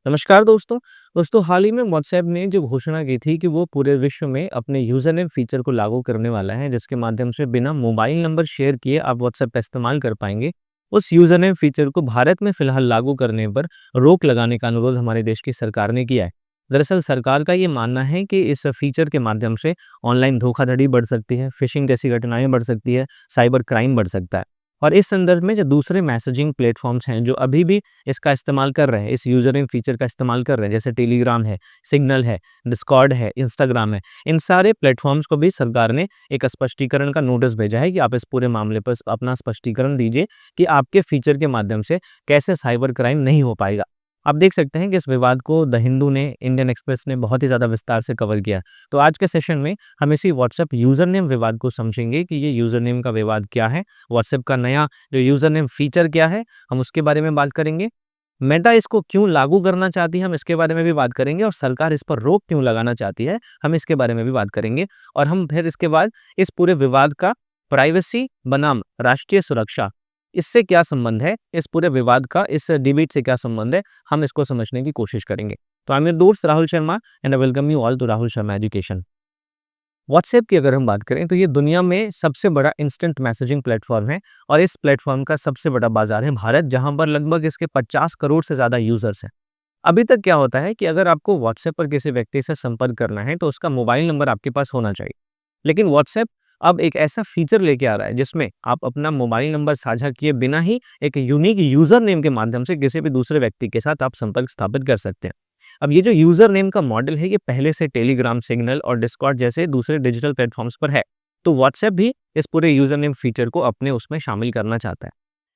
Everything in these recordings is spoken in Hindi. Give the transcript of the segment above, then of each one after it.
नमस्कार दोस्तों। हाल ही में व्हाट्सऐप ने जो घोषणा की थी कि वो पूरे विश्व में अपने यूज़र नेम फीचर को लागू करने वाला है, जिसके माध्यम से बिना मोबाइल नंबर शेयर किए आप व्हाट्सऐप का इस्तेमाल कर पाएँगे। उस यूज़र नेम फीचर को भारत में फ़िलहाल लागू करने पर रोक लगाने का अनुरोध हमारे देश की सरकार ने किया है। दरअसल सरकार का ये मानना है कि इस फीचर के माध्यम से ऑनलाइन धोखाधड़ी बढ़ सकती है, फ़िशिंग जैसी घटनाएँ बढ़ सकती है, साइबर क्राइम बढ़ सकता है। और इस संदर्भ में जो दूसरे मैसेजिंग प्लेटफ़ॉर्म्स हैं, जो अभी भी इसका इस्तेमाल कर रहे हैं, इस यूज़र नेम फीचर का इस्तेमाल कर रहे हैं, जैसे टेलीग्राम है, सिग्नल है, डिस्कॉर्ड है, इंस्टाग्राम है, इन सारे प्लेटफ़ॉर्म्स को भी सरकार ने एक स्पष्टीकरण का नोटिस भेजा है कि आप इस पूरे मामले पर अपना स्पष्टीकरण दीजिए कि आपके फीचर के माध्यम से कैसे साइबर क्राइम नहीं हो पाएगा। आप देख सकते हैं कि इस विवाद को द हिंदू ने, इंडियन एक्सप्रेस ने बहुत ही ज़्यादा विस्तार से कवर किया। तो आज के सेशन में हम इसी व्हाट्सएप यूज़र नेम विवाद को समझेंगे कि ये यूज़र नेम का विवाद क्या है, व्हाट्सएप का नया जो यूज़र नेम फीचर क्या है, हम उसके बारे में बात करेंगे। मेटा इसको क्यों लागू करना चाहती है, हम इसके बारे में भी बात करेंगे और सरकार इस पर रोक क्यों लगाना चाहती है, हम इसके बारे में भी बात करेंगे। और हम फिर इसके बाद इस पूरे विवाद का प्राइवेसी बनाम राष्ट्रीय सुरक्षा, इससे क्या संबंध है, इस पूरे विवाद का इस डिबेट से क्या संबंध है, हम इसको समझने की कोशिश करेंगे। तो आई एम योर दोस्त Rahul Sharma and I welcome you all to Rahul Sharma education. WhatsApp की अगर हम बात करें तो ये दुनिया में सबसे बड़ा इंस्टेंट मैसेजिंग प्लेटफॉर्म है और इस प्लेटफॉर्म का सबसे बड़ा बाजार है भारत, जहां पर लगभग इसके 50 करोड़ से ज़्यादा यूजर्स हैं। अभी तक क्या होता है कि अगर आपको व्हाट्सएप पर किसी व्यक्ति से संपर्क करना है तो उसका मोबाइल नंबर आपके पास होना चाहिए। लेकिन व्हाट्सएप अब एक ऐसा फीचर लेके आ रहा है जिसमें आप अपना मोबाइल नंबर साझा किए बिना ही एक यूनिक यूजर नेम के माध्यम से किसी भी दूसरे व्यक्ति के साथ आप संपर्क स्थापित कर सकते हैं। अब ये जो यूजर नेम का मॉडल है, ये पहले से टेलीग्राम, सिग्नल और डिस्कॉर्ड जैसे दूसरे डिजिटल प्लेटफॉर्म्स पर है। तो व्हाट्सएप भी इस पूरे यूजर नेम फीचर को अपने उसमें शामिल करना चाहता है।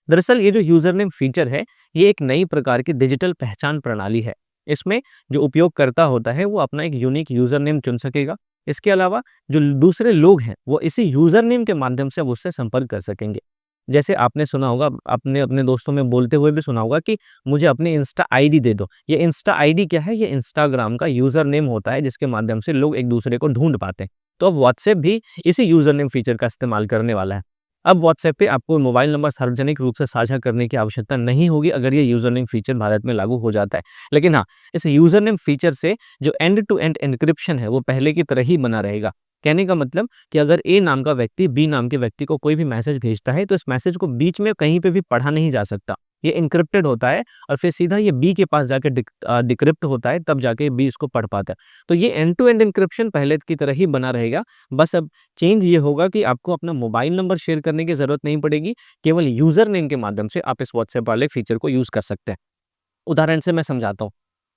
दरअसल ये जो यूजर नेम फीचर है, ये एक नई प्रकार की डिजिटल पहचान प्रणाली है। इसमें जो उपयोगकर्ता होता है वो अपना एक यूनिक यूजर नेम चुन सकेगा। इसके अलावा जो दूसरे लोग हैं वो इसी यूजर नेम के माध्यम से अब उससे संपर्क कर सकेंगे। जैसे आपने सुना होगा, आपने अपने दोस्तों में बोलते हुए भी सुना होगा कि मुझे अपनी इंस्टा आईडी दे दो। ये इंस्टा आईडी क्या है? ये इंस्टाग्राम का यूजर नेम होता है जिसके माध्यम से लोग एक दूसरे को ढूंढ पाते हैं। तो अब व्हाट्सएप भी इसी यूजर नेम फीचर का इस्तेमाल करने वाला है। अब व्हाट्सएप पे आपको मोबाइल नंबर सार्वजनिक रूप से साझा करने की आवश्यकता नहीं होगी अगर ये यूजर नेम फीचर भारत में लागू हो जाता है। लेकिन हाँ, इस यूजर नेम फीचर से जो एंड टू एंड एन्क्रिप्शन है वो पहले की तरह ही बना रहेगा। कहने का मतलब कि अगर ए नाम का व्यक्ति बी नाम के व्यक्ति को कोई भी मैसेज भेजता है तो इस मैसेज को बीच में कहीं पे भी पढ़ा नहीं जा सकता। ये एन्क्रिप्टेड होता है और फिर सीधा ये बी के पास जाके डिक्रिप्ट होता है, तब जाके बी इसको पढ़ पाता है। तो ये एंड टू एंड एन्क्रिप्शन पहले की तरह ही बना रहेगा। बस अब चेंज ये होगा कि आपको अपना मोबाइल नंबर शेयर करने की ज़रूरत नहीं पड़ेगी। केवल यूज़र नेम के माध्यम से आप इस व्हाट्सएप वाले फीचर को यूज़ कर सकते हैं। उदाहरण से मैं समझाता हूँ।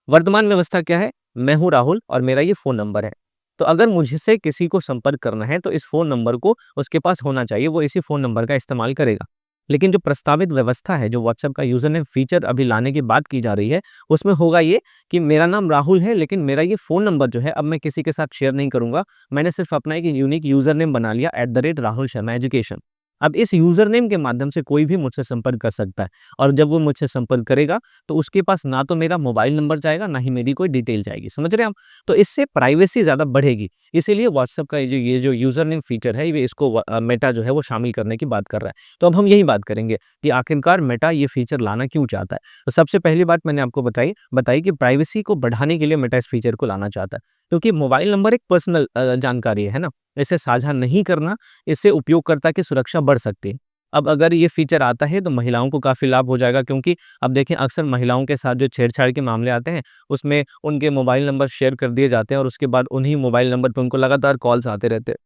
वर्तमान व्यवस्था क्या है? मैं हूँ राहुल और मेरा ये फ़ोन नंबर है। तो अगर मुझसे किसी को संपर्क करना है तो इस फ़ोन नंबर को उसके पास होना चाहिए, वो इसी फ़ोन नंबर का इस्तेमाल करेगा। लेकिन जो प्रस्तावित व्यवस्था है, जो व्हाट्सएप का यूज़र नेम फीचर अभी लाने की बात की जा रही है, उसमें होगा ये कि मेरा नाम राहुल है, लेकिन मेरा ये फ़ोन नंबर जो है अब मैं किसी के साथ शेयर नहीं करूँगा। मैंने सिर्फ़ अपना एक यूनिक यूज़र नेम बना लिया @राहुल शर्मा एजुकेशन। अब इस यूज़र नेम के माध्यम से कोई भी मुझसे संपर्क कर सकता है और जब वो मुझसे संपर्क करेगा तो उसके पास ना तो मेरा मोबाइल नंबर जाएगा, ना ही मेरी कोई डिटेल जाएगी। समझ रहे हैं आप? तो इससे प्राइवेसी ज़्यादा बढ़ेगी। इसीलिए व्हाट्सएप का ये जो यूज़र नेम फीचर है, ये इसको मेटा जो है वो शामिल करने की बात कर रहा है। तो अब हम यही बात करेंगे कि आखिरकार मेटा ये फीचर लाना क्यों चाहता है। तो सबसे पहली बात मैंने आपको बताई बताई कि प्राइवेसी को बढ़ाने के लिए मेटा इस फीचर को लाना चाहता है। क्योंकि मोबाइल नंबर एक पर्सनल जानकारी है ना? इसे साझा नहीं करना, इससे उपयोगकर्ता की सुरक्षा बढ़ सकती है। अब अगर ये फीचर आता है तो महिलाओं को काफ़ी लाभ हो जाएगा, क्योंकि अब देखें अक्सर महिलाओं के साथ जो छेड़छाड़ के मामले आते हैं, उसमें उनके मोबाइल नंबर शेयर कर दिए जाते हैं और उसके बाद उन्हीं मोबाइल नंबर पे उनको लगातार कॉल्स आते रहते हैं।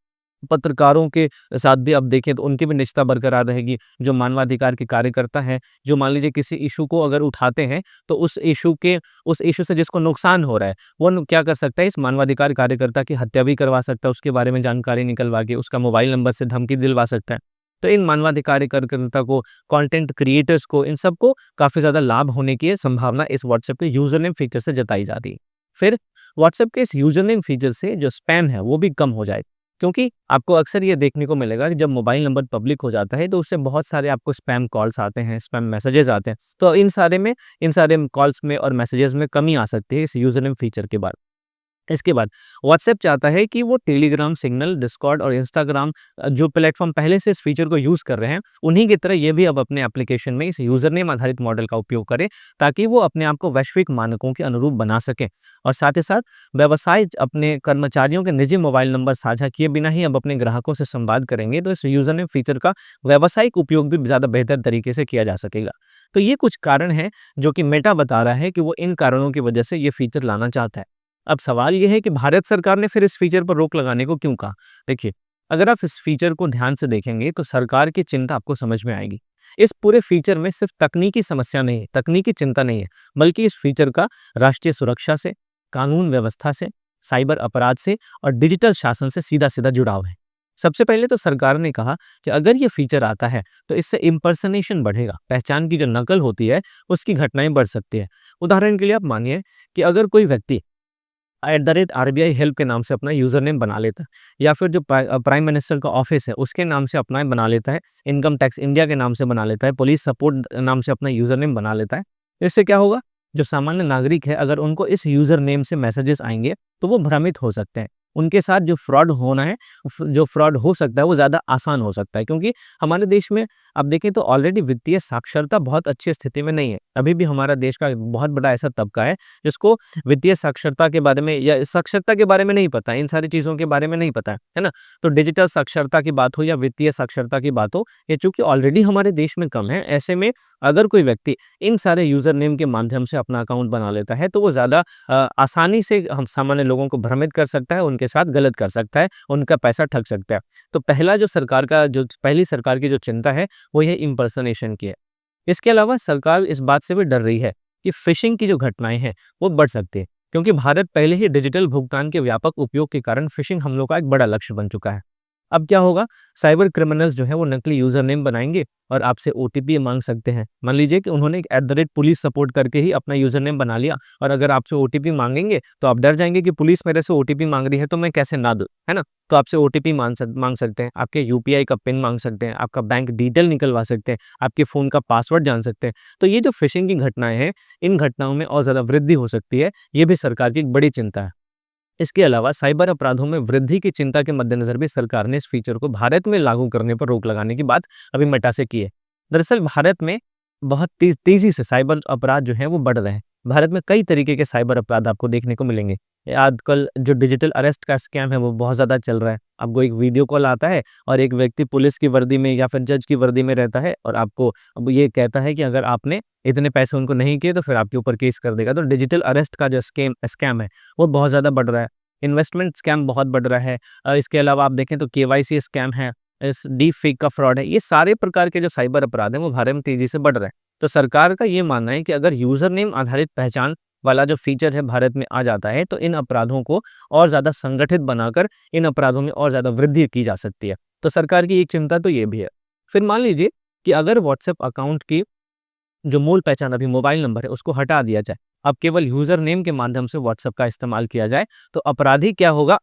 पत्रकारों के साथ भी अब देखें तो उनकी भी निजता बरकरार रहेगी। जो मानवाधिकार के कार्यकर्ता हैं, जो मान लीजिए किसी इश्यू को अगर उठाते हैं, तो उस इश्यू से जिसको नुकसान हो रहा है, वो न क्या कर सकता है, इस मानवाधिकार कार्यकर्ता की हत्या भी करवा सकता है, उसके बारे में जानकारी निकलवा के, उसका मोबाइल नंबर से धमकी दिलवा सकता है। तो इन मानवाधिकार कार्यकर्ता को, कंटेंट क्रिएटर्स को, इन सबको काफ़ी ज़्यादा लाभ होने की संभावना इस व्हाट्सएप के यूज़र नेम फीचर से जताई जाती है। फिर व्हाट्सएप के इस यूज़र नेम फीचर से जो स्पैम है, वो भी कम हो जाएगा। क्योंकि आपको अक्सर ये देखने को मिलेगा कि जब मोबाइल नंबर पब्लिक हो जाता है तो उससे बहुत सारे आपको स्पैम कॉल्स आते हैं, स्पैम मैसेजेस आते हैं। तो इन सारे कॉल्स में और मैसेजेस में कमी आ सकती है इस यूज़र नेम फीचर के बाद। इसके बाद व्हाट्सएप चाहता है कि वो टेलीग्राम, सिग्नल, डिस्कॉर्ड और इंस्टाग्राम जो प्लेटफ़ॉर्म पहले से इस फीचर को यूज़ कर रहे हैं, उन्हीं की तरह ये भी अब अपने एप्लीकेशन में इस यूज़रनेम आधारित मॉडल का उपयोग करे, ताकि वो अपने आप को वैश्विक मानकों के अनुरूप बना सकें। और साथ ही साथ व्यवसाय अपने कर्मचारियों के निजी मोबाइल नंबर साझा किए बिना ही अब अपने ग्राहकों से संवाद करेंगे, तो इस यूज़रनेम फीचर का व्यावसायिक उपयोग भी ज़्यादा बेहतर तरीके से किया जा सकेगा। तो ये कुछ कारण हैं, जो कि मेटा बता रहा है कि वो इन कारणों की वजह से ये फीचर लाना चाहता है। अब सवाल ये है कि भारत सरकार ने फिर इस फीचर पर रोक लगाने को क्यों कहा? देखिए, अगर आप इस फीचर को ध्यान से देखेंगे तो सरकार की चिंता आपको समझ में आएगी। इस पूरे फीचर में सिर्फ तकनीकी समस्या नहीं है, तकनीकी चिंता नहीं है, बल्कि इस फीचर का राष्ट्रीय सुरक्षा से, कानून व्यवस्था से, साइबर अपराध से और डिजिटल शासन से सीधा-सीधा जुड़ाव है। सबसे पहले तो सरकार ने कहा कि अगर ये फीचर आता है तो इससे इम्पर्सनेशन बढ़ेगा, पहचान की जो नकल होती है उसकी घटनाएं बढ़ सकती है। उदाहरण के लिए आप मानिए कि अगर कोई व्यक्ति @RBI हेल्प के नाम से अपना यूज़र नेम बना लेता है, या फिर जो प्राइम मिनिस्टर का ऑफिस है उसके नाम से अपना बना लेता है, इनकम टैक्स इंडिया के नाम से बना लेता है, पुलिस सपोर्ट नाम से अपना यूज़र नेम बना लेता है। इससे क्या होगा? जो सामान्य नागरिक है, अगर उनको इस यूज़र नेम से मैसेजेस आएँगे तो वो भ्रमित हो सकते हैं। उनके साथ जो फ्रॉड होना है, जो फ्रॉड हो सकता है वो ज़्यादा आसान हो सकता है, क्योंकि हमारे देश में आप देखें तो ऑलरेडी वित्तीय साक्षरता बहुत अच्छी स्थिति में नहीं है। अभी भी हमारा देश का बहुत बड़ा ऐसा तबका है जिसको वित्तीय साक्षरता के बारे में या साक्षरता के बारे में नहीं पता है, इन सारी चीज़ों के बारे में नहीं पता है ना? तो डिजिटल साक्षरता की बात हो या वित्तीय साक्षरता की बात हो, ये चूँकि ऑलरेडी हमारे देश में कम है, ऐसे में अगर कोई व्यक्ति इन सारे यूज़र नेम के माध्यम से अपना अकाउंट बना लेता है, तो वो ज़्यादा आसानी से हम सामान्य लोगों को भ्रमित कर सकता है, उनके साथ गलत कर सकता है, उनका पैसा ठग सकता है। तो पहली सरकार की जो चिंता है, वो ये इम्पर्सनेशन की है। इसके अलावा सरकार इस बात से भी डर रही है कि फ़िशिंग की जो घटनाएँ हैं, वो बढ़ सकती है, क्योंकि भारत पहले ही डिजिटल भुगतान के व्यापक उपयोग के कारण फ़िशिंग हमलों का एक बड़ा लक्ष्य बन चुका है। अब क्या होगा? साइबर क्रिमिनल्स जो हैं वो नकली यूज़र नेम बनाएँगे और आपसे ओटीपी माँग सकते हैं। मान लीजिए कि उन्होंने एक @पुलिस सपोर्ट करके ही अपना यूज़र नेम बना लिया, और अगर आपसे ओटीपी माँगेंगे तो आप डर जाएँगे कि पुलिस मेरे से ओटीपी माँग रही है तो मैं कैसे ना दूँ, है ना? तो आपसे ओटीपी माँग सकते हैं, आपके यूपीआई का पिन माँग सकते हैं, आपका बैंक डिटेल निकलवा सकते हैं, आपके फ़ोन का पासवर्ड जान सकते हैं। तो ये जो फ़िशिंग की घटनाएँ हैं, इन घटनाओं में और ज़्यादा वृद्धि हो सकती है, ये भी सरकार की एक बड़ी चिंता है। इसके अलावा साइबर अपराधों में वृद्धि की चिंता के मद्देनजर भी सरकार ने इस फीचर को भारत में लागू करने पर रोक लगाने की बात अभी मेटा से की है। दरअसल भारत में बहुत तेजी से साइबर अपराध जो हैं वो बढ़ रहे हैं। भारत में कई तरीके के साइबर अपराध आपको देखने को मिलेंगे। आजकल जो डिजिटल अरेस्ट का स्कैम है वो बहुत ज़्यादा चल रहा है। आपको एक वीडियो कॉल आता है और एक व्यक्ति पुलिस की वर्दी में या फिर जज की वर्दी में रहता है और आपको अब ये कहता है कि अगर आपने इतने पैसे उनको नहीं किए तो फिर आपके ऊपर केस कर देगा। तो डिजिटल अरेस्ट का जो स्कैम है वो बहुत ज़्यादा बढ़ रहा है। इन्वेस्टमेंट स्कैम बहुत बढ़ रहा है। इसके अलावा आप देखें तो केवाईसी स्कैम है, इस डीप फेक का फ्रॉड है। ये सारे प्रकार के जो साइबर अपराध हैं वो भारत में तेज़ी से बढ़ रहे हैं। तो सरकार का ये मानना है कि अगर यूज़र नेम आधारित पहचान वाला जो फीचर है भारत में आ जाता है, तो इन अपराधों को और ज़्यादा संगठित बनाकर इन अपराधों में और ज़्यादा वृद्धि की जा सकती है। तो सरकार की एक चिंता तो ये भी है। फिर मान लीजिए कि अगर व्हाट्सएप अकाउंट की जो मूल पहचान अभी मोबाइल नंबर है उसको हटा दिया जाए, अब केवल यूज़र नेम के माध्यम से व्हाट्सएप का इस्तेमाल किया जाए, तो अपराधी क्या होगा,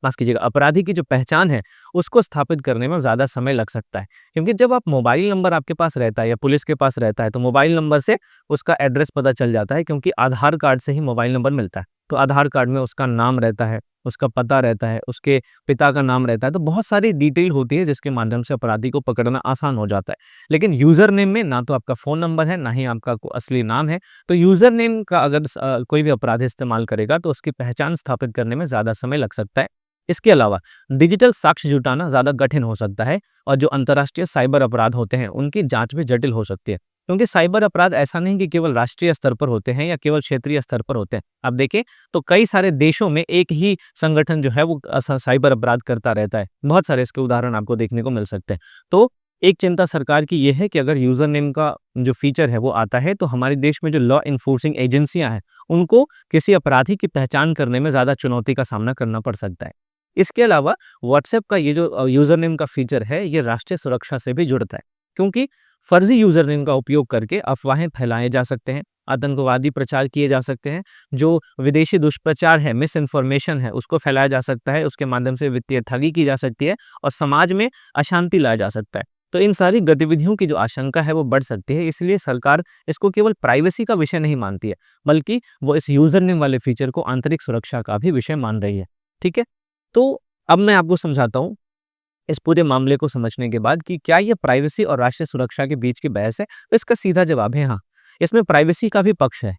माफ़ कीजिएगा, अपराधी की जो पहचान है, उसको स्थापित करने में ज़्यादा समय लग सकता है। क्योंकि जब आप मोबाइल नंबर आपके पास रहता है या पुलिस के पास रहता है, तो मोबाइल नंबर से उसका एड्रेस पता चल जाता है, क्योंकि आधार कार्ड से ही मोबाइल नंबर मिलता है। तो आधार कार्ड में उसका नाम रहता है, उसका पता रहता है, उसके पिता का नाम रहता है, तो बहुत सारी डिटेल होती है जिसके माध्यम से अपराधी को पकड़ना आसान हो जाता है। लेकिन यूज़र नेम में ना तो आपका फ़ोन नंबर है, ना ही आपका असली नाम है। तो यूज़र नेम का अगर कोई भी अपराधी इस्तेमाल करेगा, तो उसकी पहचान स्थापित करने में ज़्यादा समय लग सकता है। इसके अलावा डिजिटल साक्ष्य जुटाना ज़्यादा कठिन हो सकता है, और जो अंतर्राष्ट्रीय साइबर अपराध होते हैं, उनकी जाँच भी जटिल हो सकती है। क्योंकि साइबर अपराध ऐसा नहीं कि केवल राष्ट्रीय स्तर पर होते हैं या केवल क्षेत्रीय स्तर पर होते हैं। आप देखें तो कई सारे देशों में एक ही संगठन जो है वो साइबर अपराध करता रहता है। बहुत सारे इसके उदाहरण आपको देखने को मिल सकते हैं। तो एक चिंता सरकार की ये है कि अगर यूज़र नेम का जो फीचर है वो आता है, तो हमारे देश में जो लॉ एनफोर्सिंग एजेंसियाँ हैं, उनको किसी अपराधी की पहचान करने में ज़्यादा चुनौती का सामना करना पड़ सकता है। इसके अलावा व्हाट्सएप का ये जो यूज़र नेम का फीचर है, ये राष्ट्रीय सुरक्षा से भी जुड़ता है, क्योंकि फर्जी यूज़र नेम का उपयोग करके अफवाहें फैलाए जा सकते हैं, आतंकवादी प्रचार किए जा सकते हैं, जो विदेशी दुष्प्रचार है, मिस इन्फॉर्मेशन है, उसको फैलाया जा सकता है, उसके माध्यम से वित्तीय ठगी की जा सकती है और समाज में अशांति लाया जा सकता है। तो इन सारी गतिविधियों की जो आशंका है वो बढ़ सकती है, इसलिए सरकार इसको केवल प्राइवेसी का विषय नहीं मानती है, बल्कि वो इस यूज़र नेम वाले फीचर को आंतरिक सुरक्षा का भी विषय मान रही है। ठीक है? तो अब मैं आपको समझाता हूँ इस पूरे मामले को समझने के बाद कि क्या ये प्राइवेसी और राष्ट्रीय सुरक्षा के बीच की बहस है? तो इसका सीधा जवाब है हाँ। इसमें प्राइवेसी का भी पक्ष है।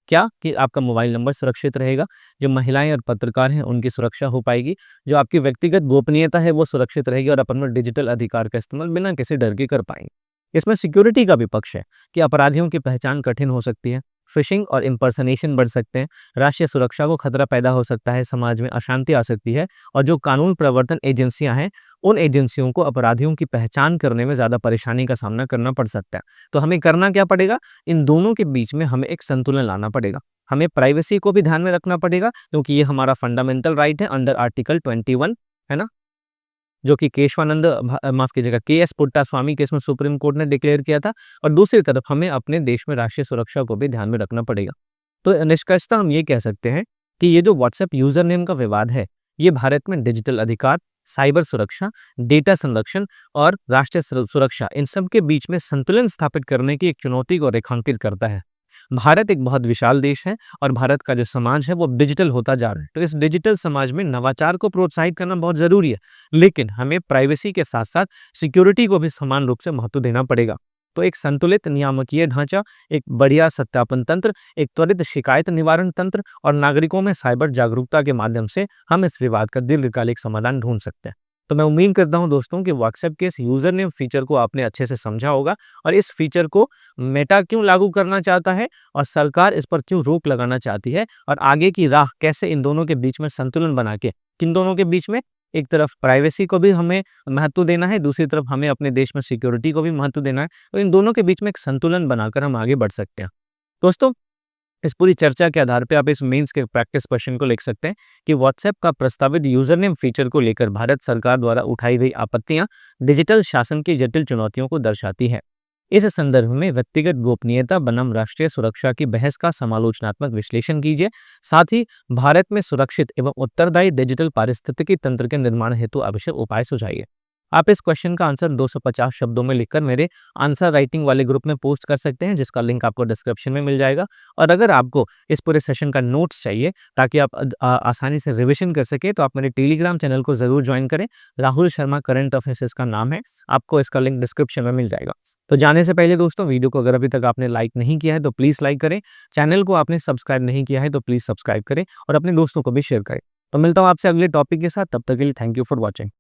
क्या? कि आपका मोबाइल नंबर सुरक्षित रहेगा, जो महिलाएँ और पत्रकार हैं उनकी सुरक्षा हो पाएगी, जो आपकी व्यक्तिगत गोपनीयता है वो सुरक्षित रहेगी और अपन में डिजिटल अधिकार का इस्तेमाल बिना किसी डर के कर पाएँगे। इसमें सिक्योरिटी का भी पक्ष है कि अपराधियों की पहचान कठिन हो सकती है, फ़िशिंग और इम्पर्सनेशन बढ़ सकते हैं, राष्ट्रीय सुरक्षा को खतरा पैदा हो सकता है, समाज में अशांति आ सकती है और जो कानून प्रवर्तन एजेंसियाँ हैं, उन एजेंसियों को अपराधियों की पहचान करने में ज़्यादा परेशानी का सामना करना पड़ सकता है। तो हमें करना क्या पड़ेगा? इन दोनों के बीच में हमें एक संतुलन लाना पड़ेगा। हमें प्राइवेसी को भी ध्यान में रखना पड़ेगा क्योंकि ये हमारा फंडामेंटल राइट है अंडर आर्टिकल 21, है ना? जो कि केशवानंद माफ़ कीजिएगा के.एस. पुट्टास्वामी केस में सुप्रीम कोर्ट ने डिक्लेयर किया था और दूसरी तरफ हमें अपने देश में राष्ट्रीय सुरक्षा को भी ध्यान में रखना पड़ेगा। तो निष्कर्षतः हम ये कह सकते हैं कि ये जो व्हाट्सएप यूज़र नेम का विवाद है, ये भारत में डिजिटल अधिकार, साइबर सुरक्षा, डेटा संरक्षण और राष्ट्रीय सुरक्षा इन सब के बीच में संतुलन स्थापित करने की एक चुनौती को रेखांकित करता है। भारत एक बहुत विशाल देश है और भारत का जो समाज है वो डिजिटल होता जा रहा है। तो इस डिजिटल समाज में नवाचार को प्रोत्साहित करना बहुत ज़रूरी है, लेकिन हमें प्राइवेसी के साथ-साथ सिक्योरिटी को भी समान रूप से महत्व देना पड़ेगा। तो एक संतुलित नियामकीय ढांचा, एक बढ़िया सत्यापन तंत्र, एक त्वरित शिकायत निवारण तंत्र और नागरिकों में साइबर जागरूकता के माध्यम से हम इस विवाद का दीर्घकालिक समाधान ढूँढ सकते हैं। तो मैं उम्मीद करता हूँ दोस्तों कि व्हाट्सएप के इस यूज़र नेम फीचर को आपने अच्छे से समझा होगा और इस फीचर को मेटा क्यों लागू करना चाहता है और सरकार इस पर क्यों रोक लगाना चाहती है और आगे की राह कैसे इन दोनों के बीच में संतुलन बना के, किन दोनों के बीच में, एक तरफ प्राइवेसी को भी हमें महत्व देना है, दूसरी तरफ हमें अपने देश में सिक्योरिटी को भी महत्व देना है। तो इन दोनों के बीच में एक संतुलन बनाकर हम आगे बढ़ सकते हैं। दोस्तों, इस पूरी चर्चा के आधार पे आप इस मेंस के प्रैक्टिस क्वेश्चन को लिख सकते हैं कि व्हाट्सएप का प्रस्तावित यूजर नेम फीचर को लेकर भारत सरकार द्वारा उठाई गई आपत्तियां डिजिटल शासन की जटिल चुनौतियों को दर्शाती है। इस संदर्भ में व्यक्तिगत गोपनीयता बनाम राष्ट्रीय सुरक्षा की बहस का समालोचनात्मक विश्लेषण कीजिए। साथ ही भारत में सुरक्षित एवं उत्तरदायी डिजिटल पारिस्थितिकी तंत्र के निर्माण हेतु आवश्यक उपाय सुझाइए। आप इस क्वेश्चन का आंसर 250 शब्दों में लिखकर मेरे आंसर राइटिंग वाले ग्रुप में पोस्ट कर सकते हैं, जिसका लिंक आपको डिस्क्रिप्शन में मिल जाएगा। और अगर आपको इस पूरे सेशन का नोट्स चाहिए ताकि आप आसानी से रिविजन कर सके, तो आप मेरे टेलीग्राम चैनल को ज़रूर ज्वाइन करें। राहुल शर्मा करंट अफेयर्स इसका नाम है, आपको इसका लिंक डिस्क्रिप्शन में मिल जाएगा। तो जाने से पहले दोस्तों, वीडियो को अगर अभी तक आपने लाइक नहीं किया है तो प्लीज़ लाइक करें, चैनल को आपने सब्सक्राइब नहीं किया है तो प्लीज़ सब्सक्राइब करें और अपने दोस्तों को भी शेयर करें। तो मिलता हूँ आपसे अगले टॉपिक के साथ, तब तक के लिए थैंक यू फॉर वॉचिंग।